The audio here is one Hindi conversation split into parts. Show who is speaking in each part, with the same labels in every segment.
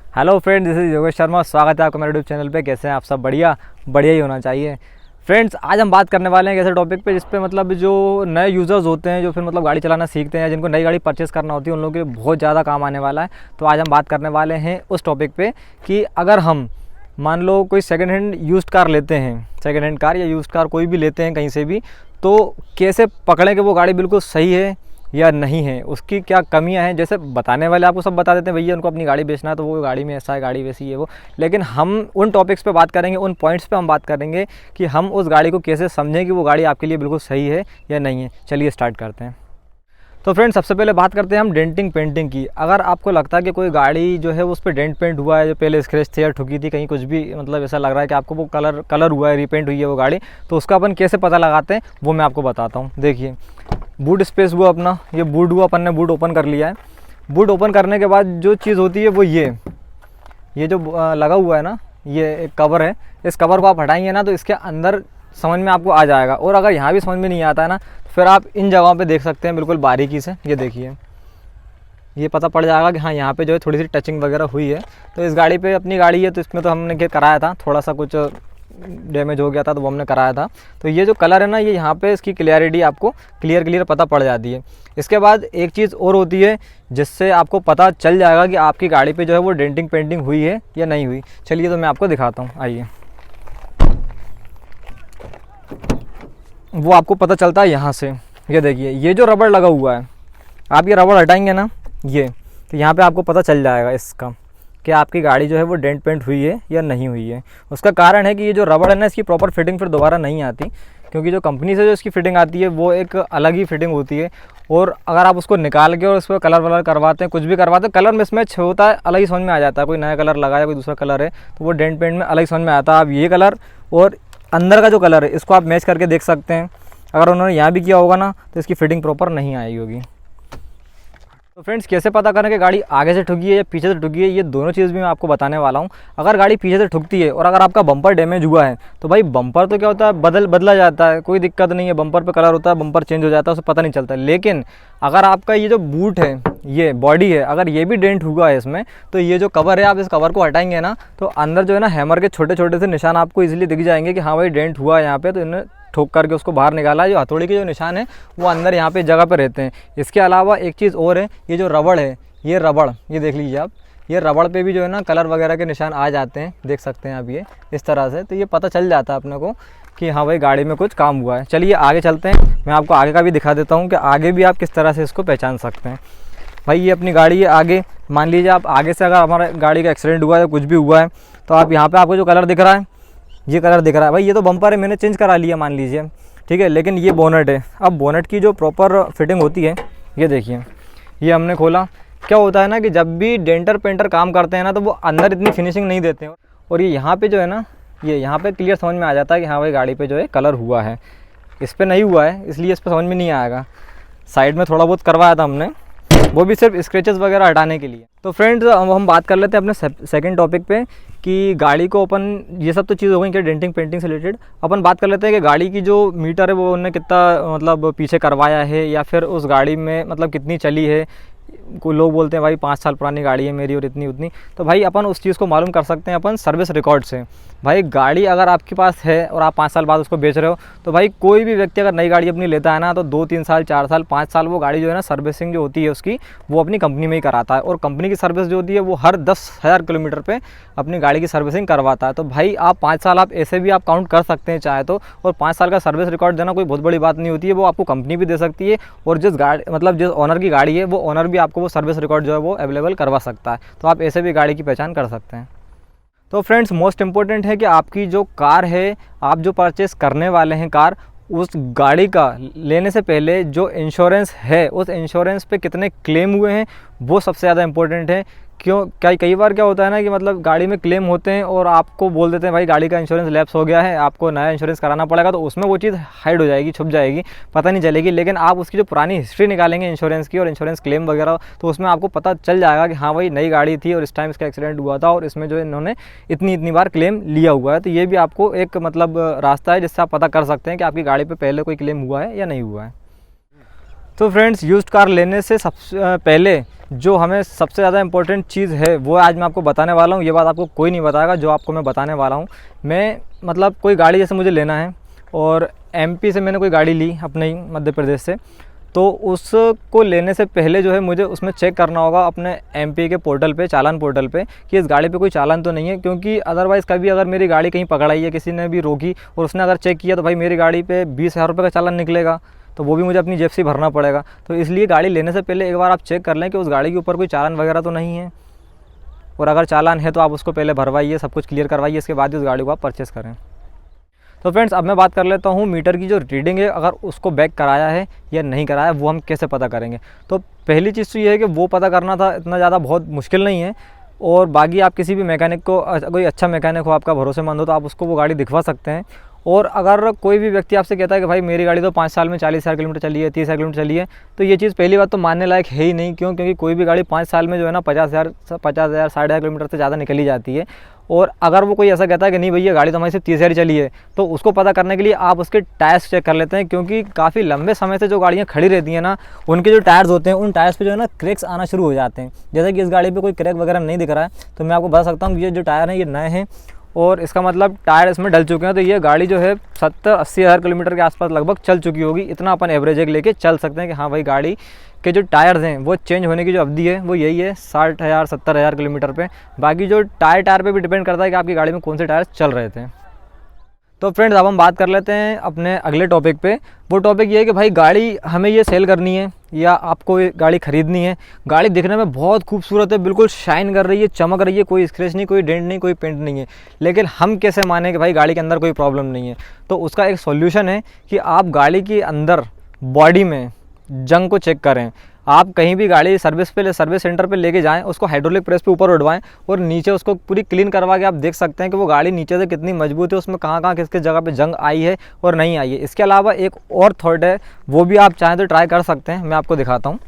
Speaker 1: Hello friends, this is Yogesh Sharma. स्वागत है आपका मेरे यूट्यूब चैनल पे। कैसे हैं आप सब? बढ़िया ही होना चाहिए। फ्रेंड्स, आज हम बात करने वाले हैं एक ऐसे टॉपिक पे जिस पे मतलब जो नए यूज़र्स होते हैं, जो फिर मतलब गाड़ी चलाना सीखते हैं, जिनको नई गाड़ी परचेज़ करना होती है, उन लोगों के लिए बहुत ज़्यादा काम आने वाला है। तो आज हम बात करने वाले हैं उस टॉपिक पे कि अगर हम मान लो कोई सेकेंड हैंड यूज्ड कार लेते हैं, सेकेंड हैंड कार या यूज्ड कार कोई भी लेते हैं कहीं से भी, तो कैसे पकड़ें कि वो गाड़ी बिल्कुल सही है या नहीं है, उसकी क्या कमियां हैं। जैसे बताने वाले आपको सब बता देते हैं, भैया उनको अपनी गाड़ी बेचना है तो वो गाड़ी में ऐसा है, गाड़ी वैसी है वो। लेकिन हम उन टॉपिक्स पे बात करेंगे, उन पॉइंट्स पे हम बात करेंगे कि हम उस गाड़ी को कैसे समझें कि वो गाड़ी आपके लिए बिल्कुल सही है या नहीं है। चलिए स्टार्ट करते हैं। तो फ्रेंड्स, सबसे पहले बात करते हैं हम डेंटिंग पेंटिंग की। अगर आपको लगता है कि कोई गाड़ी जो है उस पर डेंट पेंट हुआ है, जो पहले स्क्रैच थे या ठुकी थी, कहीं कुछ भी मतलब ऐसा लग रहा है कि आपको वो कलर हुआ है, रीपेंट हुई है वो गाड़ी, तो उसका अपन कैसे पता लगाते हैं वो मैं आपको बताता हूँ। देखिए, बूट स्पेस हुआ अपना, ये बूट हुआ, अपन ने बूट ओपन कर लिया है। बूट ओपन करने के बाद जो चीज़ होती है वो ये जो लगा हुआ है ना, ये एक कवर है। इस कवर को आप हटाएंगे ना तो इसके अंदर समझ में आपको आ जाएगा। और अगर यहाँ भी समझ में नहीं आता है ना, तो फिर आप इन जगहों पे देख सकते हैं बिल्कुल बारीकी से। ये देखिए, ये पता पड़ जाएगा कि हाँ, यहाँ पे जो है थोड़ी सी टचिंग वगैरह हुई है। तो इस गाड़ी पे, अपनी गाड़ी है तो इसमें तो हमने क्या कराया था, थोड़ा सा कुछ डैमेज हो गया था तो वो हमने कराया था। तो ये जो कलर है ना, ये यहाँ पे इसकी क्लियरिटी आपको क्लियर पता पड़ जाती है। इसके बाद एक चीज़ और होती है जिससे आपको पता चल जाएगा कि आपकी गाड़ी पे जो है वो डेंटिंग पेंटिंग हुई है या नहीं हुई। चलिए तो मैं आपको दिखाता हूँ, आइए। वो आपको पता चलता है यहाँ से। ये देखिए, ये जो रबड़ लगा हुआ है, आप ये रबड़ हटाएंगे ना, ये तो यहाँ पे आपको पता चल जाएगा इसका कि आपकी गाड़ी जो है वो डेंट पेंट हुई है या नहीं हुई है। उसका कारण है कि ये जो रबड़ है ना, इसकी प्रॉपर फिटिंग फिर दोबारा नहीं आती, क्योंकि जो कंपनी से जो इसकी फ़िटिंग आती है वो एक अलग ही फिटिंग होती है। और अगर आप उसको निकाल के और उस पर कलर वलर करवाते हैं, कुछ भी करवाते हैं, कलर मिसमैच होता है, अलग ही समझ में आ जाता है। कोई नया कलर लगाया, कोई दूसरा कलर है, तो वो डेंट पेंट में अलग ही समझ में आता है। आप ये कलर और अंदर का जो कलर है, इसको आप मैच करके देख सकते हैं। अगर उन्होंने यहाँ भी किया होगा ना, तो इसकी फ़िटिंग प्रॉपर नहीं आई होगी। तो फ्रेंड्स, कैसे पता करें कि गाड़ी आगे से ठुकी है या पीछे से ठुकी है, ये दोनों चीज़ भी मैं आपको बताने वाला हूँ। अगर गाड़ी पीछे से ठुकती है और अगर आपका बम्पर डैमेज हुआ है, तो भाई बम्पर तो क्या होता है, बदला जाता है, कोई दिक्कत नहीं है। बम्पर पे कलर होता है, बम्पर चेंज हो जाता है, उसे पता नहीं चलता। लेकिन अगर आपका ये जो बूट है, ये बॉडी है, अगर ये भी डेंट हुआ है इसमें, तो ये जो कवर है, आप इस कवर को हटाएंगे ना, तो अंदर जो है ना, हैमर के छोटे छोटे से निशान आपको इजीली दिख जाएंगे कि हाँ भाई डेंट हुआ है यहाँ पे, तो इन्हें ठोक करके उसको बाहर निकाला है। जो हथौड़ी के जो निशान है वो अंदर यहाँ पे जगह पे रहते हैं। इसके अलावा एक चीज़ और है, ये जो रबड़ है, ये रबड़, ये देख लीजिए आप, ये रबड़ पे भी जो है ना कलर वगैरह के निशान आ जाते हैं, देख सकते हैं आप ये इस तरह से। तो ये पता चल जाता है अपने को कि हाँ भाई गाड़ी में कुछ काम हुआ है। चलिए आगे चलते हैं, मैं आपको आगे का भी दिखा देता हूँ कि आगे भी आप किस तरह से इसको पहचान सकते हैं। भाई ये अपनी गाड़ी है आगे, मान लीजिए आप आगे से अगर हमारा गाड़ी का एक्सीडेंट हुआ है, कुछ भी हुआ है, तो आप यहाँ पर आपको जो कलर दिख रहा है, ये कलर दिख रहा है, भाई ये तो बम्पर है, मैंने चेंज करा लिया मान लीजिए, ठीक है। लेकिन ये बोनट है। अब बोनट की जो प्रॉपर फिटिंग होती है, ये देखिए, ये हमने खोला। क्या होता है ना कि जब भी डेंटर पेंटर काम करते हैं ना, तो वो अंदर इतनी फिनिशिंग नहीं देते हैं। और ये यहाँ पे जो है ना, ये यहाँ पे क्लियर समझ में आ जाता है कि हाँ भाई गाड़ी पे जो है कलर हुआ है। इस पर नहीं हुआ है, इसलिए इस पर समझ में नहीं आएगा। साइड में थोड़ा बहुत करवाया था हमने, वो भी सिर्फ स्क्रैचेस वगैरह हटाने के लिए। तो फ्रेंड्स, हम बात कर लेते हैं अपने सेकंड टॉपिक पे कि गाड़ी को अपन, ये सब तो चीज़ हो गई कि डेंटिंग पेंटिंग से रिलेटेड। अपन बात कर लेते हैं कि गाड़ी की जो मीटर है वो उन्होंने कितना मतलब पीछे करवाया है, या फिर उस गाड़ी में मतलब कितनी चली है। कोई लोग बोलते हैं भाई 5 साल पुरानी गाड़ी है मेरी और इतनी उतनी, तो भाई अपन उस चीज़ को मालूम कर सकते हैं अपन सर्विस रिकॉर्ड से। भाई गाड़ी अगर आपके पास है और आप 5 साल बाद उसको बेच रहे हो, तो भाई कोई भी व्यक्ति अगर नई गाड़ी अपनी लेता है ना, तो 2-3 साल, 4 साल, 5 साल वो गाड़ी जो है ना, सर्विसिंग जो होती है उसकी, वो अपनी कंपनी में ही कराता है। और कंपनी की सर्विस जो होती है वो हर 10,000 किलोमीटर पे अपनी गाड़ी की सर्विसिंग करवाता है। तो भाई आप 5 साल आप ऐसे भी आप काउंट कर सकते हैं चाहे तो। और 5 साल का सर्विस रिकॉर्ड देना कोई बहुत बड़ी बात नहीं होती है, वो आपको कंपनी भी दे सकती है। और जिस गाड़ी मतलब जिस ओनर की गाड़ी है, वो ओनर भी आपको वो सर्विस रिकॉर्ड जो है वो अवेलेबल करवा सकता है। तो आप ऐसे भी गाड़ी की पहचान कर सकते हैं। तो फ्रेंड्स, मोस्ट इम्पॉर्टेंट है कि आपकी जो कार है, आप जो परचेस करने वाले हैं कार, उस गाड़ी का लेने से पहले जो इंश्योरेंस है, उस इंश्योरेंस पे कितने क्लेम हुए हैं, वो सबसे ज़्यादा इंपॉर्टेंट है। क्यों, कई बार क्या होता है ना कि मतलब गाड़ी में क्लेम होते हैं और आपको बोल देते हैं भाई गाड़ी का इंश्योरेंस लैप्स हो गया है, आपको नया इंश्योरेंस कराना पड़ेगा। तो उसमें वो चीज़ हाइड हो जाएगी, छुप जाएगी, पता नहीं चलेगी। लेकिन आप उसकी जो पुरानी हिस्ट्री निकालेंगे इंश्योरेंस की और इंश्योरेंस क्लेम वगैरह, तो उसमें आपको पता चल जाएगा कि हाँ भाई नई गाड़ी थी और इस टाइम इसका एक्सीडेंट हुआ था और इसमें जो इन्होंने इतनी बार क्लेम लिया हुआ है। तो ये भी आपको एक मतलब रास्ता है जिससे आप पता कर सकते हैं कि आपकी गाड़ी पर पहले कोई क्लेम हुआ है या नहीं हुआ है। तो फ्रेंड्स, यूज्ड कार लेने से सबसे पहले जो हमें सबसे ज़्यादा इंपॉर्टेंट चीज़ है वो आज मैं आपको बताने वाला हूँ। ये बात आपको कोई नहीं बताएगा जो आपको मैं बताने वाला हूँ। मैं मतलब कोई गाड़ी जैसे मुझे लेना है और एमपी से मैंने कोई गाड़ी ली अपने ही मध्य प्रदेश से, तो उसको लेने से पहले जो है मुझे उसमें चेक करना होगा अपने एमपी के पोर्टल पे, चालान पोर्टल पे, कि इस गाड़ी पे कोई चालान तो नहीं है। क्योंकि अदरवाइज़ कभी अगर मेरी गाड़ी कहीं पकड़ाई है, किसी ने भी रोकी और उसने अगर चेक किया तो भाई मेरी गाड़ी पे 20,000 रुपये का चालान निकलेगा, तो वो भी मुझे अपनी जेब से भरना पड़ेगा। तो इसलिए गाड़ी लेने से पहले एक बार आप चेक कर लें कि उस गाड़ी के ऊपर कोई चालान वगैरह तो नहीं है, और अगर चालान है तो आप उसको पहले भरवाइए, सब कुछ क्लियर करवाइए, इसके बाद ही उस गाड़ी को आप परचेज़ करें। तो फ्रेंड्स, अब मैं बात कर लेता हूँ मीटर की जो रीडिंग है, अगर उसको बैक कराया है या नहीं कराया, वो हम कैसे पता करेंगे। तो पहली चीज़ तो ये है कि वो पता करना था इतना ज़्यादा बहुत मुश्किल नहीं है, और बाकी आप किसी भी मैकेनिक को, कोई अच्छा मैकेनिक हो आपका भरोसेमंद हो, तो आप उसको वो गाड़ी दिखवा सकते हैं। और अगर कोई भी व्यक्ति आपसे कहता है कि भाई मेरी गाड़ी तो 5 साल में 40,000 किलोमीटर चली है, 30,000 किलोमीटर चली है, तो ये चीज़ पहली बात तो मानने लायक है ही नहीं। क्योंकि कोई भी गाड़ी 5 साल में जो है ना 50,000 60,000 किलोमीटर से ज़्यादा निकली जाती है। और अगर वो कोई ऐसा कहता है कि नहीं भैया गाड़ी तो हमारी सिर्फ 30,000 चली है, तो उसको पता करने के लिए आप उसके टायर्स चेक कर लेते हैं। क्योंकि काफ़ी लंबे समय से जो गाड़ियाँ खड़ी रहती हैं ना, उनके जो टायर्स होते हैं, उन टायर्स पे जो है ना क्रैक्स आना शुरू हो जाते हैं। जैसे कि इस गाड़ी पे कोई क्रैक वगैरह नहीं दिख रहा है, तो मैं आपको बता सकता हूँ कि ये जो टायर हैं ये नए हैं, और इसका मतलब टायर इसमें डल चुके हैं। तो ये गाड़ी जो है 70-80 हज़ार किलोमीटर के आसपास लगभग चल चुकी होगी। इतना अपन एवरेज लेके चल सकते हैं कि हाँ भाई गाड़ी के जो टायर्स हैं वो चेंज होने की जो अवधि है वो यही है 60,000-70,000 किलोमीटर पे। बाकी जो टायर पे भी डिपेंड करता है कि आपकी गाड़ी में कौन से टायर चल रहे थे। तो फ्रेंड्स, अब हम बात कर लेते हैं अपने अगले टॉपिक पे। वो टॉपिक ये है कि भाई गाड़ी हमें ये सेल करनी है या आपको ये गाड़ी ख़रीदनी है। गाड़ी दिखने में बहुत खूबसूरत है, बिल्कुल शाइन कर रही है, चमक रही है, कोई स्क्रैच नहीं, कोई डेंट नहीं, कोई पेंट नहीं है। लेकिन हम कैसे माने कि भाई गाड़ी के अंदर कोई प्रॉब्लम नहीं है। तो उसका एक सॉल्यूशन है कि आप गाड़ी के अंदर बॉडी में जंग को चेक करें। आप कहीं भी गाड़ी सर्विस सेंटर पे लेके जाएं, उसको हाइड्रोलिक प्रेस पे ऊपर उठवाएं और नीचे उसको पूरी क्लीन करवा के आप देख सकते हैं कि वो गाड़ी नीचे से कितनी मजबूत है, उसमें कहाँ किस किस जगह पे जंग आई है और नहीं आई है। इसके अलावा एक और थॉट है, वो भी आप चाहें तो ट्राई कर सकते हैं। मैं आपको दिखाता हूँ।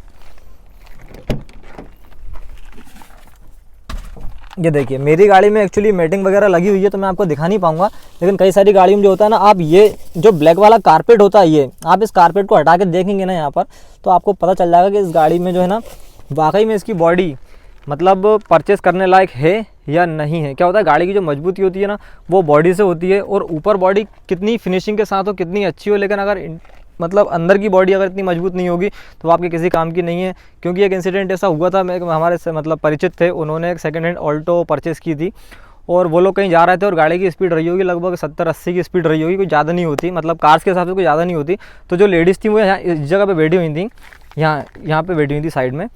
Speaker 1: ये देखिए, मेरी गाड़ी में एक्चुअली मैटिंग वगैरह लगी हुई है, तो मैं आपको दिखा नहीं पाऊंगा। लेकिन कई सारी गाड़ियों में जो होता है ना, आप ये जो ब्लैक वाला कारपेट होता है, ये आप इस कारपेट को हटा के देखेंगे ना यहाँ पर, तो आपको पता चल जाएगा कि इस गाड़ी में जो है ना वाकई में इसकी बॉडी मतलब परचेस करने लायक है या नहीं है। क्या होता है, गाड़ी की जो मजबूती होती है ना वो बॉडी से होती है, और ऊपर बॉडी कितनी फिनिशिंग के साथ हो, कितनी अच्छी हो, लेकिन अगर मतलब अंदर की बॉडी अगर इतनी मजबूत नहीं होगी तो आपके किसी काम की नहीं है। क्योंकि एक इंसिडेंट ऐसा हुआ था, मैं हमारे से मतलब परिचित थे, उन्होंने एक सेकंड हैंड ऑल्टो परचेस की थी, और वो लोग कहीं जा रहे थे और गाड़ी की स्पीड रही होगी लगभग 70-80 की स्पीड रही होगी, कोई ज़्यादा नहीं होती, मतलब कार्स के हिसाब से कोई ज़्यादा नहीं होती। तो जो लेडीज़ थी वो यहाँ इस जगह पे बैठी हुई थी, यहाँ पे बैठी हुई थी साइड में।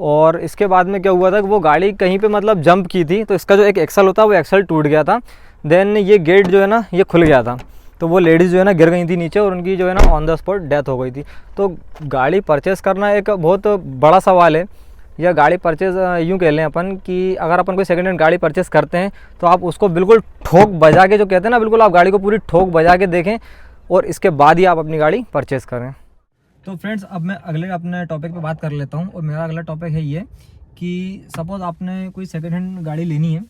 Speaker 1: और इसके बाद में क्या हुआ था कि वो गाड़ी कहीं पे मतलब जंप की थी, तो इसका जो एक एक्सल होता है वो एक्सल टूट गया था। देन ये गेट जो है ना ये खुल गया था, तो वो लेडीज़ जो है ना गिर गई थी नीचे, और उनकी जो है ना ऑन द स्पॉट डेथ हो गई थी। तो गाड़ी परचेज़ करना एक बहुत बड़ा सवाल है, या गाड़ी परचेज़ यूँ कह लें अपन कि अगर अपन कोई सेकंड हैंड गाड़ी परचेज़ करते हैं तो आप उसको बिल्कुल ठोक बजा के, जो कहते हैं ना, बिल्कुल आप गाड़ी को पूरी ठोक बजा के देखें, और इसके बाद ही आप अपनी गाड़ी परचेज़ करें। तो फ्रेंड्स, अब मैं अगले अपने टॉपिक पे बात कर लेता हूँ, और मेरा अगला टॉपिक है ये कि सपोज़ आपने कोई सेकंड हैंड गाड़ी लेनी है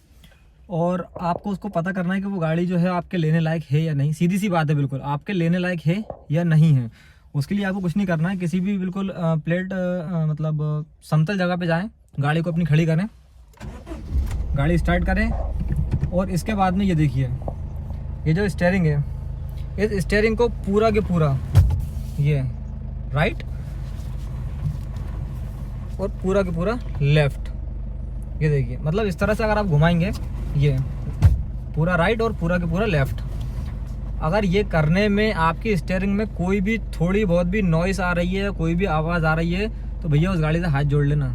Speaker 1: और आपको उसको पता करना है कि वो गाड़ी जो है आपके लेने लायक है या नहीं। सीधी सी बात है, बिल्कुल आपके लेने लायक है या नहीं है। उसके लिए आपको कुछ नहीं करना है, किसी भी बिल्कुल प्लेट मतलब समतल जगह पे जाएं, गाड़ी को अपनी खड़ी करें, गाड़ी स्टार्ट करें, और इसके बाद में ये देखिए, ये जो स्टीयरिंग है, इस स्टीयरिंग को पूरा के पूरा ये राइट और पूरा के पूरा लेफ्ट, ये देखिए, मतलब इस तरह से अगर आप घुमाएंगे, ये पूरा राइट और पूरा के पूरा लेफ्ट, अगर ये करने में आपकी स्टीयरिंग में कोई भी थोड़ी बहुत भी नॉइस आ रही है, कोई भी आवाज़ आ रही है, तो भैया उस गाड़ी से हाथ जोड़ लेना।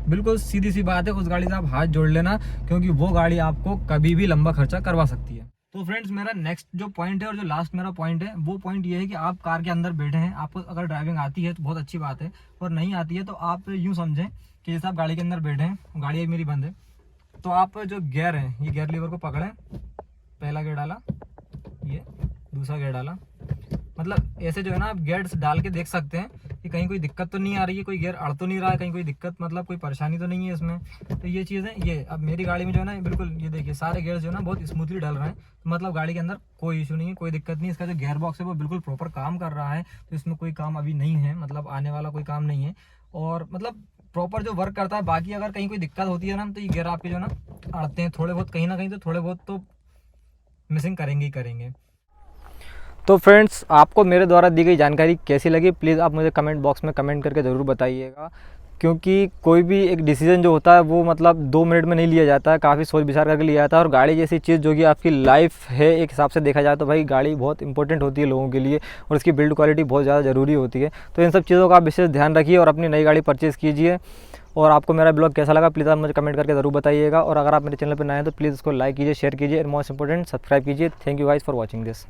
Speaker 1: बिल्कुल सीधी सी बात है, उस गाड़ी से आप हाथ जोड़ लेना, क्योंकि वो गाड़ी आपको कभी भी लंबा खर्चा करवा सकती है। तो फ्रेंड्स, मेरा नेक्स्ट जो पॉइंट है और जो लास्ट मेरा पॉइंट है, वो पॉइंट ये है कि आप कार के अंदर बैठे हैं, आपको अगर ड्राइविंग आती है तो बहुत अच्छी बात है, और नहीं आती है तो आप यूँ समझें कि जैसे आप गाड़ी के अंदर बैठे हैं, गाड़ी मेरी बंद है, तो आप जो गियर है, ये गियर लीवर को पकड़ें, पहला गियर डाला, ये दूसरा गियर डाला, मतलब ऐसे जो है ना आप गियर्स डाल के देख सकते हैं कि कहीं कोई दिक्कत तो नहीं आ रही है, कोई गियर अड़ तो नहीं रहा है, कहीं कोई दिक्कत मतलब कोई परेशानी तो नहीं है इसमें। तो ये चीज़ है। ये अब मेरी गाड़ी में जो है ना बिल्कुल ये देखिए सारे गियर्स जो है ना बहुत स्मूथली डल रहे हैं, तो मतलब गाड़ी के अंदर कोई इशू नहीं है, कोई दिक्कत नहीं है। इसका जो गियर बॉक्स है वो बिल्कुल प्रॉपर काम कर रहा है, तो इसमें कोई काम अभी नहीं है, मतलब आने वाला कोई काम नहीं है। और मतलब प्रॉपर जो वर्क करता है। बाकी अगर कहीं कोई दिक्कत होती है ना तो ये गियर आपके जो ना अड़ते हैं थोड़े बहुत, कहीं ना कहीं तो थोड़े बहुत तो मिसिंग करेंगे ही करेंगे। तो फ्रेंड्स, आपको मेरे द्वारा दी गई जानकारी कैसी लगी प्लीज़ आप मुझे कमेंट बॉक्स में कमेंट करके ज़रूर बताइएगा, क्योंकि कोई भी एक डिसीजन जो होता है वो मतलब 2 मिनट में नहीं लिया जाता है, काफ़ी सोच विचार करके लिया जाता है। और गाड़ी जैसी चीज़ जो कि आपकी लाइफ है एक हिसाब से देखा जाए तो भाई गाड़ी बहुत इंपॉर्टेंट होती है लोगों के लिए, और इसकी बिल्ड क्वालिटी बहुत ज़्यादा ज़रूरी होती है। तो इन सब चीज़ों का आप विशेष ध्यान रखिए और अपनी नई गाड़ी परचेज़ कीजिए। और आपको मेरा ब्लॉग कैसा लगा प्लीज़ आप मुझे कमेंट करके ज़रूर बताइएगा। और अगर आप मेरे चैनल पर नए हैं तो प्लीज़ इसको लाइक कीजिए, शेयर कीजिए और मोस्ट इंपॉर्टेंट सब्सक्राइब कीजिए। Thank you guys for watching this.